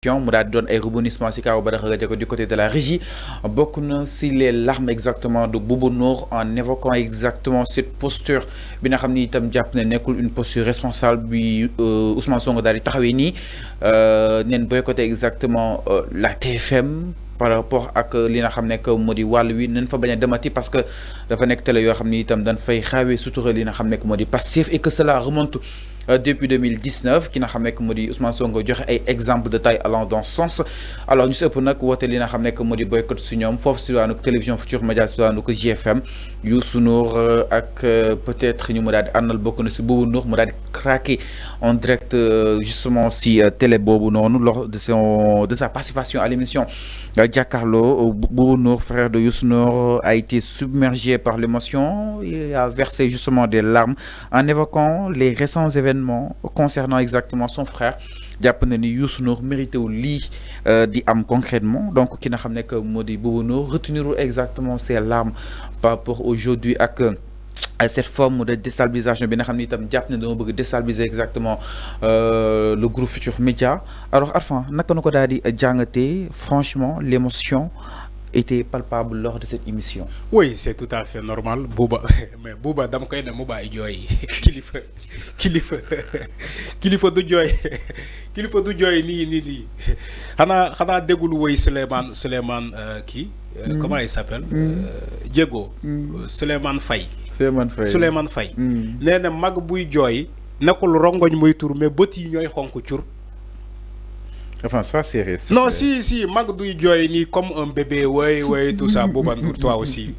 mu daal di doon ay rebondissement si kaw Badara Gadiaga du côté de la régie bokk na si les larmes exactement de Bouba Ndour en évoquant exactement cette posture bi nga xam ni itam jàpp ne nekkul une posture responsable bi Ousmane Sonko daal di taxawee nii neen boycotté exactement la TFM par rapport ak li nga xam ne que moo di wàll wi nañ fa bañ a demati parce que dafa nekk télé yoo xam ni itam dañ fay xaawee sutura li nga xam ne que moo di Pastef et que cela remonte depuis 2019 qui n'a jamais que modi Ousmane Sonko joxe ay exemple de taille allant dans ce sens alors ñu ëpp nag woote li nga xam ne que modi boycott si ñoom foofu si waanu télévision Futurs Médias si waanu ko GFM Youssou Ndour ak peut-être ñu mu daal di àndal bokk na si Bouba Ndour mu daal di craquer en direct justement si télé boobu noonu lors de sa participation à l'émission Jakaarlo. Bouba Ndour, frère de Youssou Ndour, a été submergé par l'émotion et a versé justement des larmes en évoquant les récents événements concernant exactement son frère. jàpp na ni Youssou Ndour mérité wu lii di am concrètement donc ki nga xam ne que moo di Bouba Ndour retenir exactement ses larmes par rapport aujourd'hui ak cette forme de déstabilisation bi nga xam ni itam jàpp ne dama bëgg déstabiliser exactement le groupe Futurs Médias. Alors Arfan naka na ko daal di jàngatee franchement l'émotion était palpable lors de cette émission. Oui, c'est tout à fait normal. Bouba, mais Bouba, dama koy ne Bouba joy. Kilifa du joy. Kilifa du joy ni. Xana dégul woy Souleymane qui comment il s'appelle Diego Souleymane Faye. Souleymane Faye. Néna mag buy joy nekul rongoñ muy tour mais bët yi ñoy xonku ciur. Enfin, c'est pas sérieux. Non, si, Magdou Joy ni comme un bébé, ouais, tout ça, Bouba Ndour, toi aussi.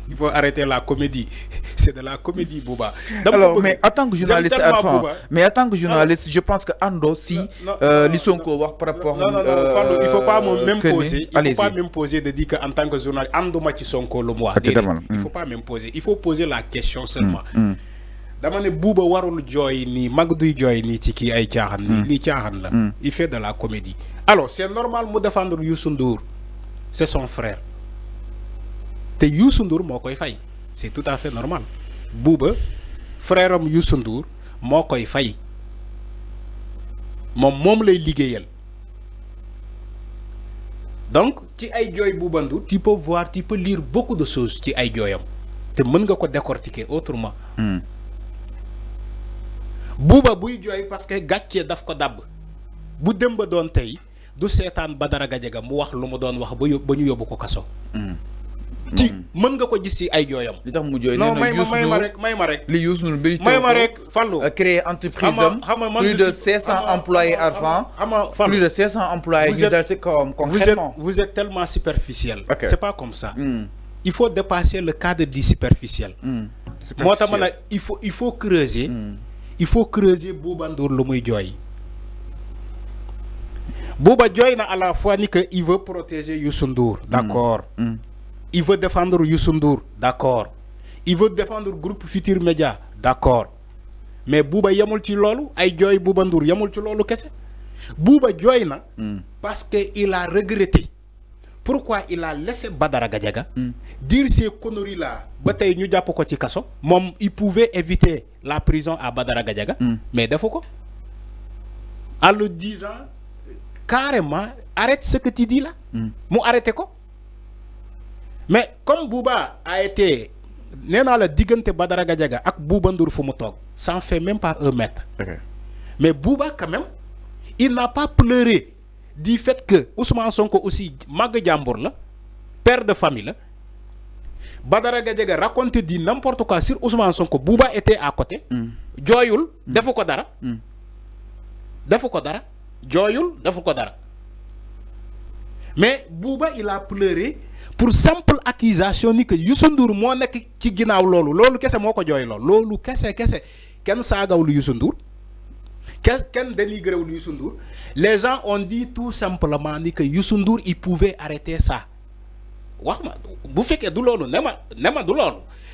Il faut arrêter la comédie. C'est de la comédie, Bouba. Alors, mais en tant que journaliste, je pense que Ando, si, Lissonko, voir par rapport non, il faut pas même poser. Il faut pas même poser de dire qu'en tant que journaliste, Ando Machi Sonko le mois. Il faut pas même poser. Il faut poser la question seulement. dama ne Bouba warul joy ni Magduy joy ni ci ki ay tiaxan ni li tiaxan la il fait de la comédie. Alors c'est normal mu défendre Youssou Ndour, c'est son frère te Youssou Ndour mo koy fay, c'est tout à fait normal. Bouba frère am Youssou Ndour mo koy fay mom lay liggéeyal. Donc ci ay joy Bouba Ndour tu peux lire beaucoup de choses ci ay joyam te mën nga ko décortiquer autrement. Bouba buy jooy parce que gàccee daf ko dàbb bu dem ba doon tey du seetaan Badara Gadiaga mu wax lu mu doon wax ba ñu yóbbu ko kaso. ci mën nga ko gis ci ay jooyam. li tax mu jooy non may ma rek. li Youssou Ndour bëri may ma rek Fallou. créé entreprise am plus de 500 employés avant. plus de 500 employés. Vous êtes concrètement. Vous êtes tellement superficiel. Okay. C'est pas comme ça. Il faut dépasser le cadre du superficiel. Moo tax ma ne il faut creuser. Il faut creuser Bouba Ndour lu muy joy. Bouba joy na à la fois ni que il veut protéger Youssou Ndour, d'accord. Il veut défendre Youssou Ndour, d'accord. Il veut défendre groupe Futurs Médias, d'accord. Mais Bouba yamul ci lolu ay joy Bouba Ndour yamul ci lolu kessé. Bouba joy na parce que il a regretté. Pourquoi il a laissé Badara Gadiaga dire ces conneries là ba tay ñu japp ko ci kasso mom il pouvait éviter la prison à Badara Gadiaga mais defu ko en le disant carrément arrête ce que tu dis là mu arrêté ko. Mais comme Bouba a été néna la digënté Badara Gadiaga ak Bouba Ndour fu mu tok ça en fait même pas 1 mètre. Mais Bouba quand même il n'a pas pleuré du fait que Ousmane Sonko aussi mag jambour la père de famille la. Badara Gadiaga raconte dit n'importe quoi sur Ousmane Sonko. Bouba était à côté. Joyul defu ko dara. Joyul defu ko dara. Mais Bouba il a pleuré pour simple accusation ni que Youssou Ndour mo nek ci ginaaw lolu kessé moko joy lolu kessé ken sagawul Youssou Ndour ken dénigrewul Youssou Ndour. Les gens ont dit tout simplement que Youssou Ndour il pouvait arrêter ça.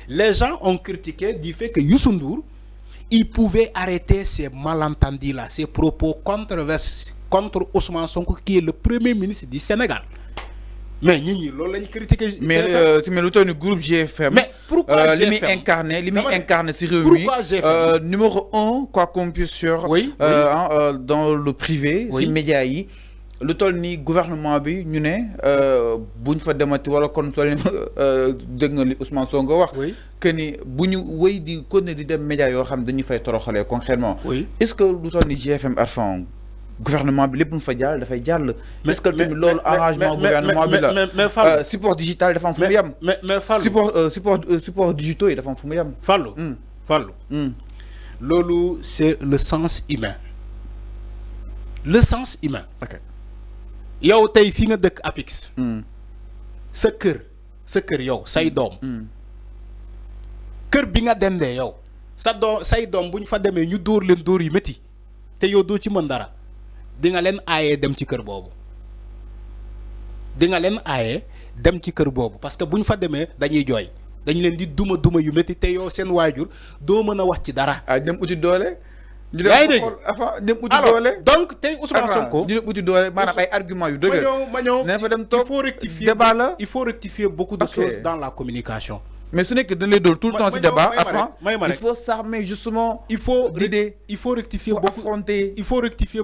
Les gens ont critiqué du fait que Youssou Ndour il pouvait arrêter ces malentendus là, ces propos controversés contre Ousmane Sonko qui est le premier ministre du Sénégal. Mais ñi loolu lañ critiquer. Mais lu toll ni groupe GFM. Mais pourquoi li muy incarné ci réew mi numéro 1 quoi qu'on puisse dire dans le privé ci médias yi lu toll ni gouvernement bi ñu ne buñ fa demati wala kon soo leen dégg nga li Ousmane Sonko wax. que ni bu ñu wéy di continuer di dem média yoo xam dañuy fay toroxalee concrètement. est-ce que lu toll ni GFM Arfan gouvernement bi lépp mu fa jàll dafay jàll. est-ce que tamit loolu arrangement gouvernement bi la support digital dafa am fu mu yem. mais Fallou support digitaux yi dafa am fu mu yem. Fallou loolu c'est le sens humain. Le sens humain. ok yow tey fi nga dëkk Apix. sa kër yow say doom. kër bi nga dendee yow say doom bu ñu fa demee ñu dóor leen dóor yu métti te yow doo ci mën dara di nga leen aayee dem ci kër boobu parce que bu ñu fa demee dañuy jooy dañu leen di duma yu métti te yow seen waajur doo mën a wax ci dara. dem uti doole. yaa ngi dégg dem uti doole. donc tey Ousmane Sonko ñu dem uti doole maanaam ay argument yu dëgg. ma ñëw ne fa dem toog débat la il faut rectifier beaucoup de choses dans la communication. mais ce n'est que de les donner tout le temps ci débat il faut s'armer justement. il faut rectifier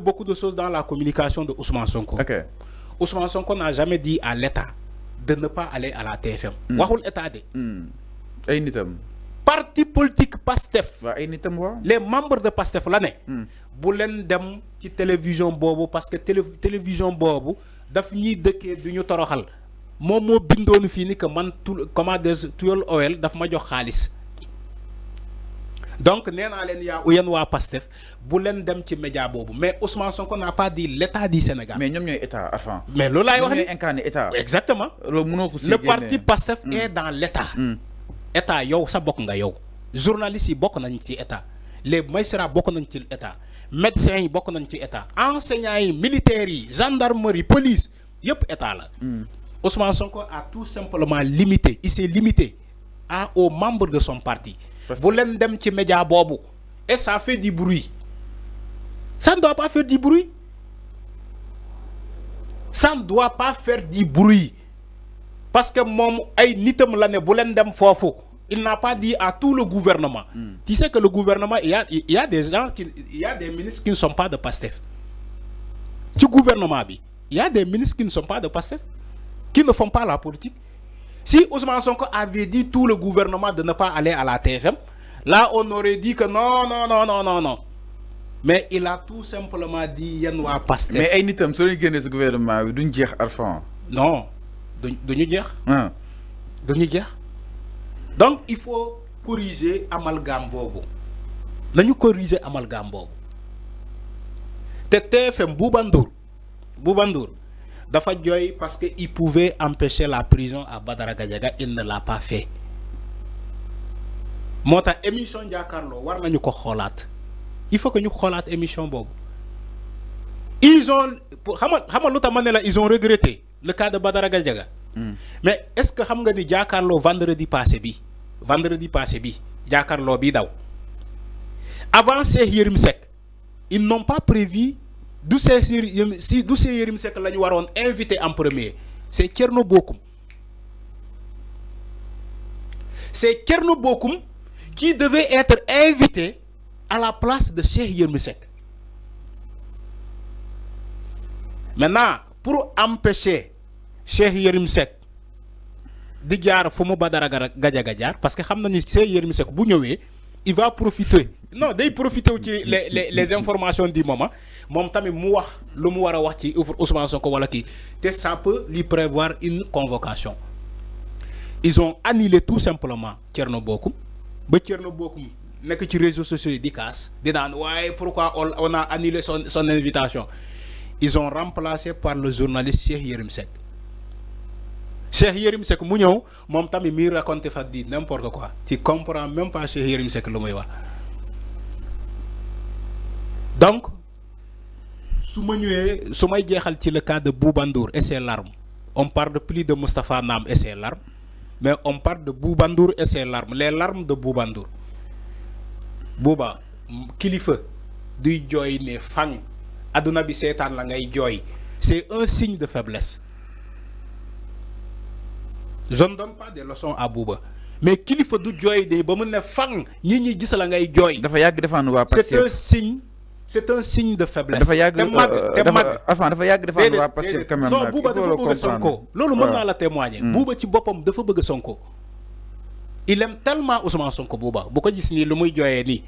beaucoup de choses dans la communication de Ousmane Sonko. Ousmane Sonko n'a jamais dit à l'État de ne pas aller à la TFM. waxul état de. ay nitam. parti politique PASTEF. ay nitam wa les membres de PASTEF la ne. bu leen dem ci télévision boobu parce que télévision boobu daf ñuy dëkkee du ñu toroxal. moom moo bindoonu fii ni que man Tuol Oil daf ma jox xaalis donc nee naa leen yéen waa PASTEF bu leen dem ci média boobu mais Ousmane Sonko n'a pas dit l'État du Sénégal. mais ñoom ñooy état enfin. mais loolu laay wax ni ñooy incarné état. exactement loolu mënoo ko le parti PASTEF est dans l'État. état yow sa bokk nga yow. journalistes yi bokk nañ ci état les magistrats bokk nañ ci état médecins yi bokk nañ ci état enseignants yi militaires yi gendarmerie police yëpp état la. Ousmane Sonko a tout simplement limité, il s'est limité aux membres de son parti. Vous l'avez dem ci média bobu et ça fait du bruit. Ça ne doit pas faire du bruit. Ça ne doit pas faire du bruit. Parce que mom ay nitam la ne bu len dem fofu. Il n'a pas dit à tout le gouvernement. Tu sais que le gouvernement il y a des gens il y a des ministres qui ne sont pas de PASTEF. Du gouvernement bi, il y a des ministres qui ne sont pas de PASTEF. Qui ne font pas la politique. Si Ousmane Sonko avait dit tout le gouvernement de ne pas aller à la TFM, là on aurait dit que non. Mais il a tout simplement dit yen wa PASTEF. Mais ay nitam so ñu génné ce gouvernement bi duñ jeex Arfan. Non, duñu jeex. Duñu jeex. Donc il faut corriger amalgame bobu. Nañu corriger amalgame bobu. Té TFM Bouba Ndour dafa joy parce que il pouvait empêcher la prison à Badara Gadiaga, il ne l'a pas fait. Mota émission Jàkkaarloo war nañu ko xolaat. Il faut que ñu xolaat émission bobu. Ils ont xamal lu tax ma ne la ils ont regretté le cas de Badara Gadiaga. Mais est-ce que xam nga ni Jàkkaarloo vendredi passé bi Jàkkaarloo bi daw. Avant Cheikh Yérim Seck, ils n'ont pas prévu du Cheikh Yérim Seck la ñu waroon invité en premier. C'est Thierno Bocoum. C'est Thierno Bocoum qui devait être invité à la place de Cheikh Yérim Seck. Maintenant, pour empêcher Cheikh Yérim Seck di jaar fu mu Badara Gadiaga jaar parce que xam nañu Cheikh Yérim Seck bu ñëwee il va profiter non day profiter ci les informations du moment moom tamit mu wax lu mu war a wax ci Ousmane Sonko wala kii te ça peut lui prévoir une convocation. Ils ont annulé tout simplement Thierno Bocoum ba Thierno Bocoum nekk ci réseaux sociaux yi di kaas di naan waaye pourquoi on a annulé son invitation. Ils ont remplacé par le journaliste Cheikh Yérim Seck. Cheikh Yérim Seck mu ñëw moom tamit mi raconté fa di n'importe quoi. Tu comprends même pas Cheikh Yérim Seck lu muy wax. Donc su ma ñëwee su may jeexal ci le cas de Bouba Ndour et ses larmes, on parle de plus de Moustapha Nam et ses larmes, mais on parle de Bouba Ndour et ses larmes, les larmes de Bouba Ndour. Bouba kilifa duy jooy ne fang aduna bi seetaan la ngay jooy, c'est un signe de faiblesse. Je ne donne pas des leçons à Bouba, mais kilifa du jooy de ba mu ne fang ñi gis la ngay jooy. dafa yàgg defaan waa Pastef. C'est un signe c'est un signe de faiblesse. dafa yàgg dafa yàgg défendre waa Pastef quand même. non Bouba dafa bëgg Sonko. loolu mën naa la témoigner. Bouba ci boppam dafa bëgg Sonko. il aime tellement Ousmane Sonko Bouba bu ko gis nii lu muy jooyee nii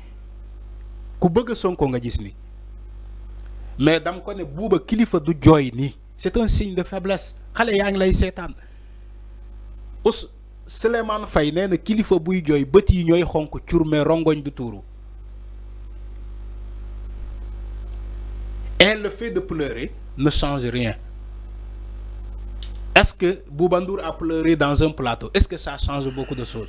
ku bëgg Sonko nga gis nii mais dam ko ne Bouba kilifa du jooy nii c'est un signe de faiblesse xale yaa ngi lay seetaan Souleymane Faye nee na kilifa buy jooy bët yi ñooy xonk cur mais rongoñ du tuuru. Et le fait de pleurer ne change rien. Est-ce que Bouba Ndour a pleuré dans un plateau? Est-ce que ça change beaucoup de choses?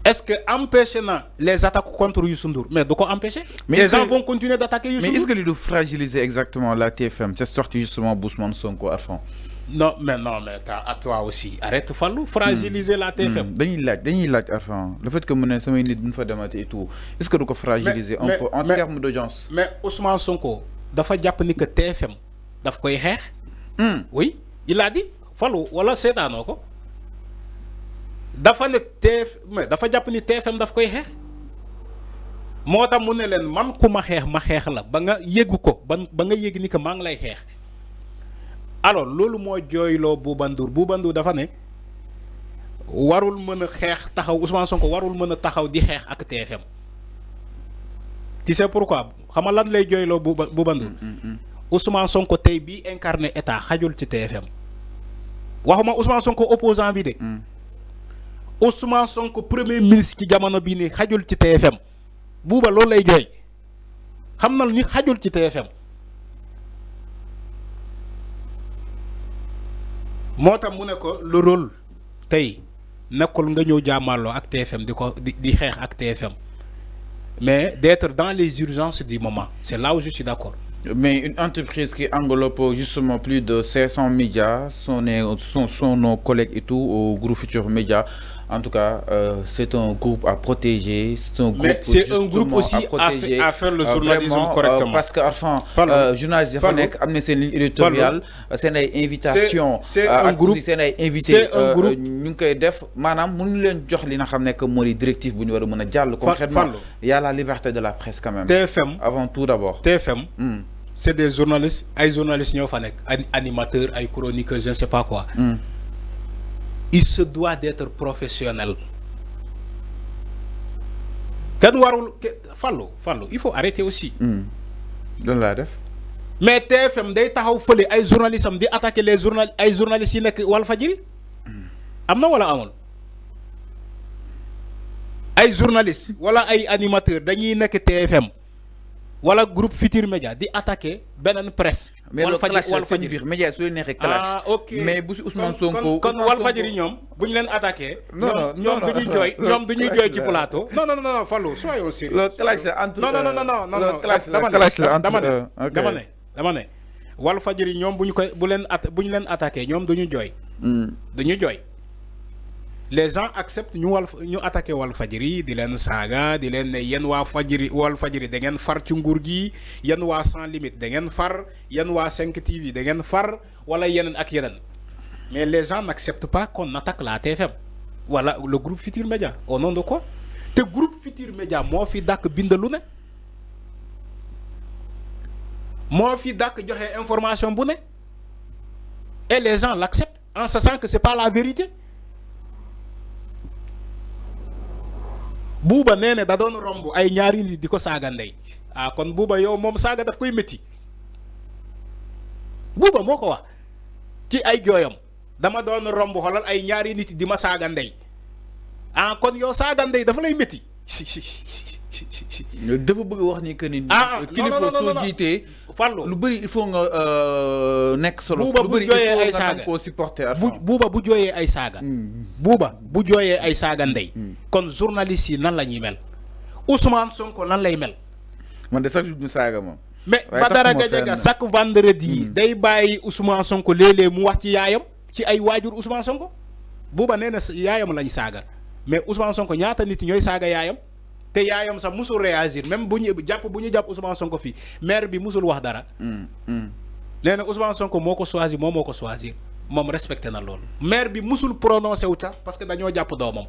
Est-ce que empêcher les attaques contre Youssou Ndour? Mais de quoi empêcher? Mais les gens vont continuer d'attaquer Youssou Ndour. Mais est-ce que lui doit fragiliser exactement la TFM? C'est sorti justement Ousmane Sonko à fond. Non, mais à toi aussi. Arrête, Fallou, fragiliser la TFM. Dañuy laaj Arfan. Le fait que mu ne samay nit duñ fa demati et tout. Est-ce que du ko fragiliser un peu en termes d'audience? Mais Ousmane Sonko dafa jàpp ni que TFM daf koy xeex. Oui, il a dit. Fallou wala seetaanoo ko. Dafa ne mais dafa jàpp ni TFM daf koy xeex. Moo tax mu ne leen man ku ma xeex la ba nga yëgu ko ba nga yëg ni que maa ngi lay xeex. Alors loolu moo jooyloo Bouba Ndour dafa ne warul mën a xeex taxaw Ousmane Sonko warul mën a taxaw di xeex ak TFM. Tu sais pourquoi xam nga lan lay jooyloo Bouba Ndour. Ousmane Sonko tey bii incarné état xajul ci TFM. waxuma Ousmane Sonko opposant bi de. Ousmane Sonko premier ministre ci jamono bii nii xajul ci TFM. Bouba loolu lay jooy xam na ni xajul ci TFM. moo tax mu ne ko le rôle tey nekkul nga ñëw jàmmaloo ak TFM di xeex ak TFM mais d'être dans les urgences du moment c'est là où je suis d'accord. Mais une entreprise qui englobe justement plus de 500 médias sont nos collègues et tout au groupe Futurs Médias. En tout cas, c'est un groupe à protéger. C'est un groupe, un groupe aussi à faire le journalisme vraiment, correctement. Parce que, enfin, journaliste, amener ses lignes éditoriales, c'est une invitation. C'est un groupe. C'est une invité. Nous def, madame, nous leen jox li nga xamné que modi directif bu ñu wara mëna jall concrètement. Il y a la liberté de la presse quand même. TFM avant tout d'abord. TFM. C'est des journalistes, ay journalistes ñoo fa nek, animateurs, ay chroniqueurs, je ne sais pas quoi. Il se doit d'être professionnel. Fallo, il faut arrêter aussi. Dans la def. Mais TFM day taxaw feulé ay journalistes am di attaquer les journalistes yi nek Walfadjri. Amna wala amul? Ay journalistes wala ay animateurs dañuy nek TFM. Wala groupe Futurs Médias di attaquer benen presse. Mais Walfadjri biir média su neexee clash. Ah ok mais bu si Ousmane Sonko kon Walfadjri ñom buñ leen attaquer. ñom duñuy joy ci plateau. Non Fallou soyons sérieux. Le clash entre non clash dama ne Walfadjri ñom bu leen attaquer ñom duñu joy. Duñu joy. Les gens acceptent ñu attaquer Walfadjri di leen saga di leen ne yéen waa Walfadjri da ngeen far ci nguur gi yéen waa Sans Limite da ngeen far yéen waa 5 TV da ngeen far wala yeneen ak yeneen mais les gens n'acceptent pas qu'on attaque la TFM wala le groupe Futurs Médias au nom de quoi te groupe Futurs Médias moo fi dàkk bindalu ne moo fi dàkk joxe information bu ne et les gens l'acceptent en sachant que c'est pas la vérité. Bouba nee da doon romb ay ñaari nit di ko saaga ndey kon Bouba yow moom saaga daf koy métti Bouba moo ko wax ci ay jooyam dama doon romb xoolal ay ñaari nit di ma saaga ndey kon yow saaga ndey dafa lay métti. dafa bëgg wax ni que ni. kilifa soo jiitee. Fallou lu bëri il faut nga nekk solo. lu bëri il faut ay saaga koo supporter. Bouba bu jooyee ay saaga. Bouba bu jooyee ay saaga ndey. kon journaliste yi nan la ñuy mel. Ousmane Sonko nan lay mel. man de chaque jour ñu saaga moom. mais Badara Gadiaga chaque vendredi. day bàyyi Ousmane Sonko léeg-léeg mu wax ci yaayam ci ay waajur Ousmane Sonko. Bouba nee na yaayam lañ saaga mais Ousmane Sonko ñaata nit ñooy saaga yaayam. te yaayam sax musul réagir même bu ñu jàpp Ousmane Sonko fii maire bi musul wax dara. nee na Ousmane Sonko moo ko choisir moom moo ko choisir moom respecté na loolu. maire bi musul prononcé wu tax parce que dañoo jàpp doomam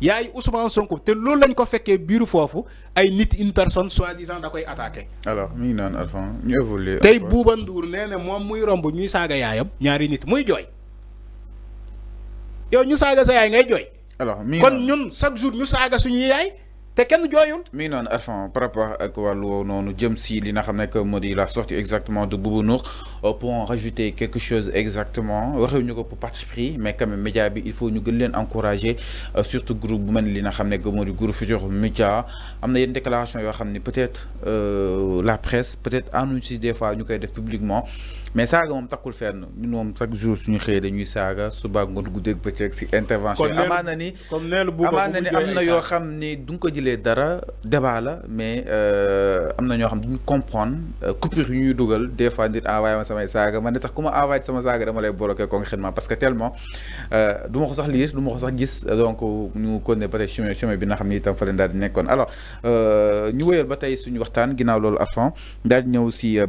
yaay Ousmane Sonko te loolu lañ ko fekkee biiru foofu ay nit une personne soi-disant da koy attaqué. alors mi ngi naan Arfan ñu évoluer. tey Bouba Ndour nee na moom muy romb ñuy saaga yaayam ñaari nit muy jooy yow ñu saaga sa yaay ngay jooy. alors mi kon ñun chaque jour ñu saaga suñu yaay te kenn jooyul. mi ngi Arfan par rapport ak wàllu woowu noonu jëm si li nga xam ne que moo di la sortie exactement de Bouba Ndour pour en rajouter quelque chose exactement waxuñu ko pour participer mais quand même média bi il faut ñu gën leen encourager surtout groupe bu mel ni li nga xam ne que moo di groupe Futurs Médias am na yenn déclaration yoo xam ne peut-être la presse peut-être ànduñ si des fois ñu koy def publiquement mais saaga moom takkul fenn ñun moom chaque jour suñu xëyee dañuy saaga suba ngoon guddeeg bëccëg si intervention yi amaana ni am na yoo xam ni du nga ko jëlee dara débat la mais am na ñoo xam duñ comprendre coupure yu ñuy dugal des fois nit envoyé ma samay saaga man de sax ku ma envoyé sama saaga dama lay bloqué concrètement parce que tellement du ma ko sax lire du ma ko sax gis donc ñu connaît peut-être chemin bi nga xam ni itam fa leen daal di nekkoon alors ñu wëyal ba tey suñu waxtaan ginnaaw loolu Arfan daal di ñëw si